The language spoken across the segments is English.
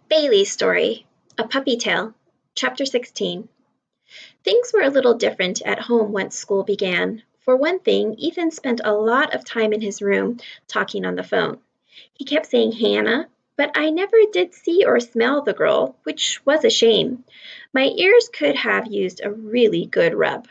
Bailey's Story, A Puppy Tale, Chapter 16. Things were a little different at home once school began. For one thing, Ethan spent a lot of time in his room talking on the phone. He kept saying Hannah, but I never did see or smell the girl, which was a shame. My ears could have used a really good rub.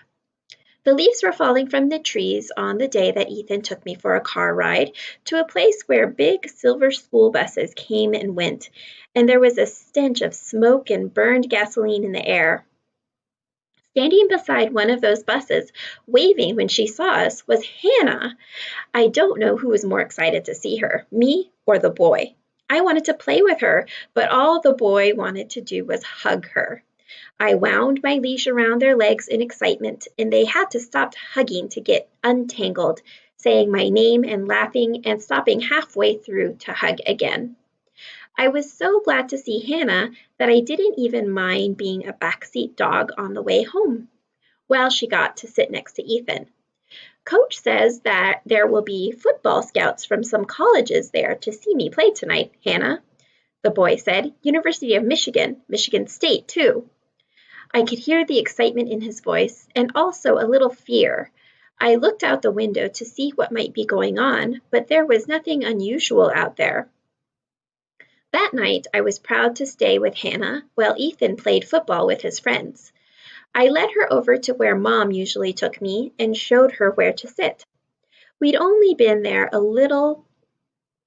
The leaves were falling from the trees on the day that Ethan took me for a car ride to a place where big silver school buses came and went, and there was a stench of smoke and burned gasoline in the air. Standing beside one of those buses, waving when she saw us, was Hannah. I don't know who was more excited to see her, me or the boy. I wanted to play with her, but all the boy wanted to do was hug her. I wound my leash around their legs in excitement, and they had to stop hugging to get untangled, saying my name and laughing and stopping halfway through to hug again. I was so glad to see Hannah that I didn't even mind being a backseat dog on the way home. Well, she got to sit next to Ethan. Coach says that there will be football scouts from some colleges there to see me play tonight, Hannah, the boy said. University of Michigan, Michigan State, too. I could hear the excitement in his voice and also a little fear. I looked out the window to see what might be going on, but there was nothing unusual out there. That night, I was proud to stay with Hannah while Ethan played football with his friends. I led her over to where Mom usually took me and showed her where to sit. We'd only been there a little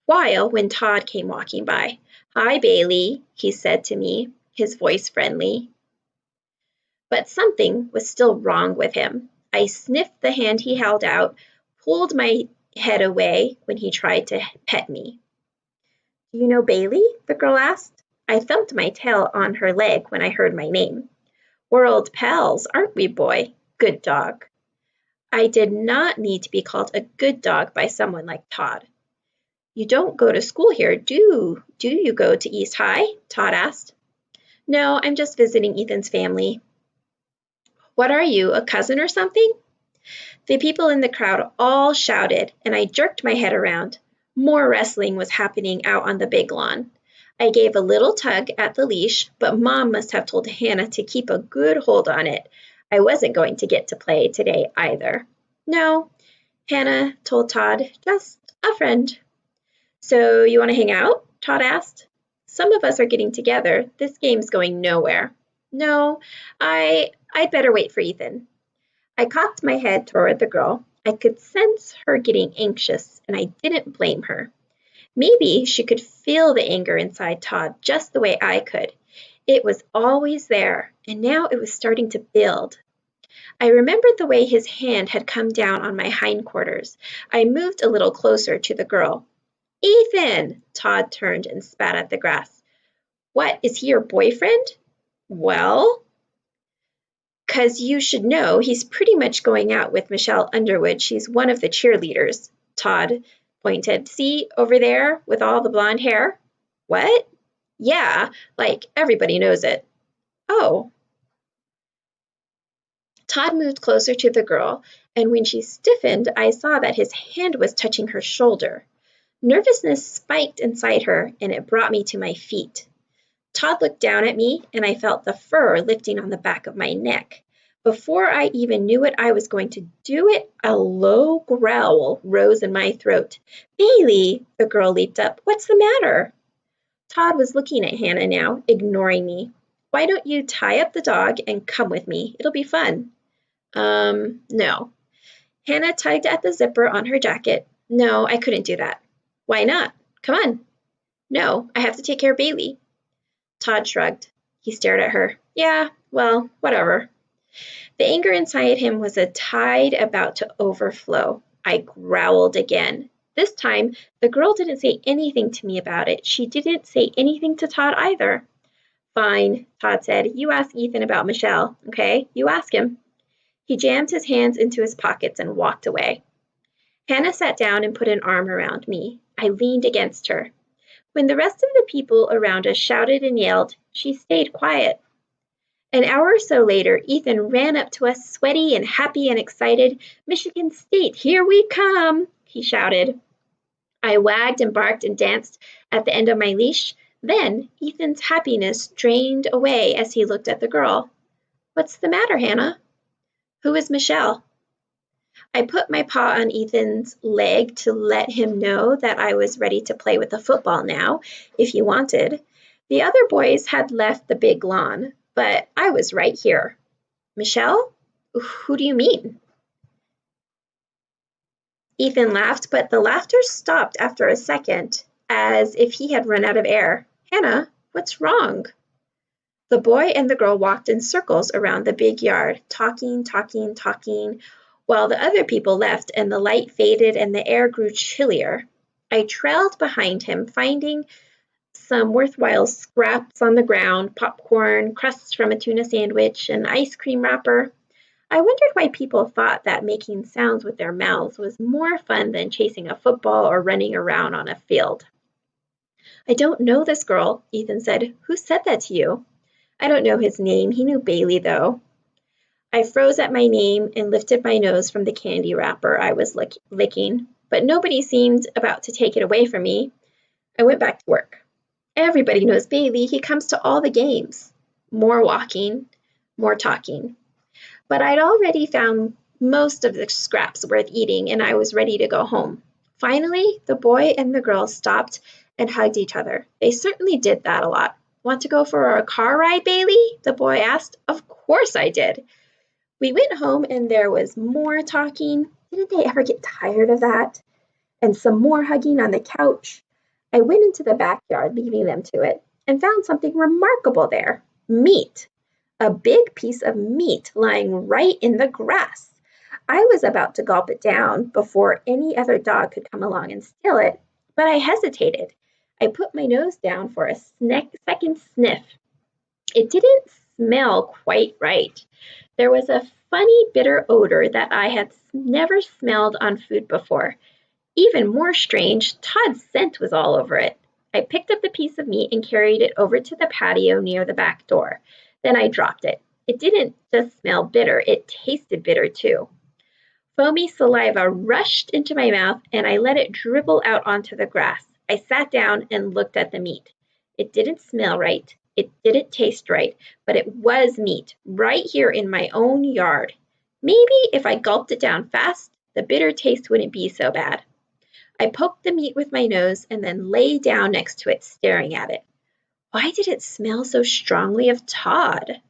while when Todd came walking by. "Hi, Bailey," he said to me, his voice friendly. But something was still wrong with him. I sniffed the hand he held out, pulled my head away when he tried to pet me. "Do you know Bailey?" the girl asked. I thumped my tail on her leg when I heard my name. "We're old pals, aren't we, boy? Good dog." I did not need to be called a good dog by someone like Todd. "You don't go to school here, do you go to East High?" Todd asked. "No, I'm just visiting Ethan's family." "What are you, a cousin or something?" The people in the crowd all shouted, and I jerked my head around. More wrestling was happening out on the big lawn. I gave a little tug at the leash, but Mom must have told Hannah to keep a good hold on it. I wasn't going to get to play today either. "No," Hannah told Todd, "just a friend." "So you want to hang out?" Todd asked. "Some of us are getting together. This game's going nowhere." "No, I'd better wait for Ethan." I cocked my head toward the girl. I could sense her getting anxious, and I didn't blame her. Maybe she could feel the anger inside Todd just the way I could. It was always there, and now it was starting to build. I remembered the way his hand had come down on my hindquarters. I moved a little closer to the girl. "Ethan!" Todd turned and spat at the grass. "What, is he your boyfriend?" "Well?" "'Cause you should know he's pretty much going out with Michelle Underwood. She's one of the cheerleaders." Todd pointed. "See, over there with all the blonde hair?" "What?" "Yeah, like everybody knows it." "Oh." Todd moved closer to the girl, and when she stiffened, I saw that his hand was touching her shoulder. Nervousness spiked inside her, and it brought me to my feet. Todd looked down at me, and I felt the fur lifting on the back of my neck. Before I even knew what I was going to do it, a low growl rose in my throat. "Bailey!" The girl leaped up. "What's the matter?" Todd was looking at Hannah now, ignoring me. "Why don't you tie up the dog and come with me? It'll be fun." No." Hannah tugged at the zipper on her jacket. "No, I couldn't do that." "Why not? Come on." "No, I have to take care of Bailey." Todd shrugged. He stared at her. "Yeah, well, whatever." The anger inside him was a tide about to overflow. I growled again. This time, the girl didn't say anything to me about it. She didn't say anything to Todd either. "Fine," Todd said. "You ask Ethan about Michelle, okay? You ask him." He jammed his hands into his pockets and walked away. Hannah sat down and put an arm around me. I leaned against her. When the rest of the people around us shouted and yelled, she stayed quiet. An hour or so later, Ethan ran up to us, sweaty and happy and excited. "Michigan State, here we come!" he shouted. I wagged and barked and danced at the end of my leash. Then Ethan's happiness drained away as he looked at the girl. What's the matter, Hannah? Who is Michelle? I put my paw on Ethan's leg to let him know that I was ready to play with the football now, if he wanted. The other boys had left the big lawn, but I was right here. Michelle? Who do you mean? Ethan laughed, but the laughter stopped after a second, as if he had run out of air. Hannah, what's wrong? The boy and the girl walked in circles around the big yard, talking, while the other people left and the light faded and the air grew chillier. I trailed behind him, finding some worthwhile scraps on the ground, popcorn, crusts from a tuna sandwich, an ice cream wrapper. I wondered why people thought that making sounds with their mouths was more fun than chasing a football or running around on a field. I don't know this girl, Ethan said. Who said that to you? I don't know his name. He knew Bailey, though. I froze at my name and lifted my nose from the candy wrapper I was licking, but nobody seemed about to take it away from me. I went back to work. Everybody knows Bailey. He comes to all the games. More walking, more talking. But I'd already found most of the scraps worth eating, and I was ready to go home. Finally, the boy and the girl stopped and hugged each other. They certainly did that a lot. Want to go for a car ride, Bailey? The boy asked. Of course I did. We went home and there was more talking. Didn't they ever get tired of that? And some more hugging on the couch. I went into the backyard, leaving them to it, and found something remarkable there. Meat. A big piece of meat lying right in the grass. I was about to gulp it down before any other dog could come along and steal it, but I hesitated. I put my nose down for a second sniff. It didn't smell quite right. There was a funny bitter odor that I had never smelled on food before. Even more strange, Todd's scent was all over it. I picked up the piece of meat and carried it over to the patio near the back door. Then I dropped it. It didn't just smell bitter, it tasted bitter too. Foamy saliva rushed into my mouth and I let it dribble out onto the grass. I sat down and looked at the meat. It didn't smell right. It didn't taste right, but it was meat right here in my own yard. Maybe if I gulped it down fast, the bitter taste wouldn't be so bad. I poked the meat with my nose and then lay down next to it, staring at it. Why did it smell so strongly of Todd?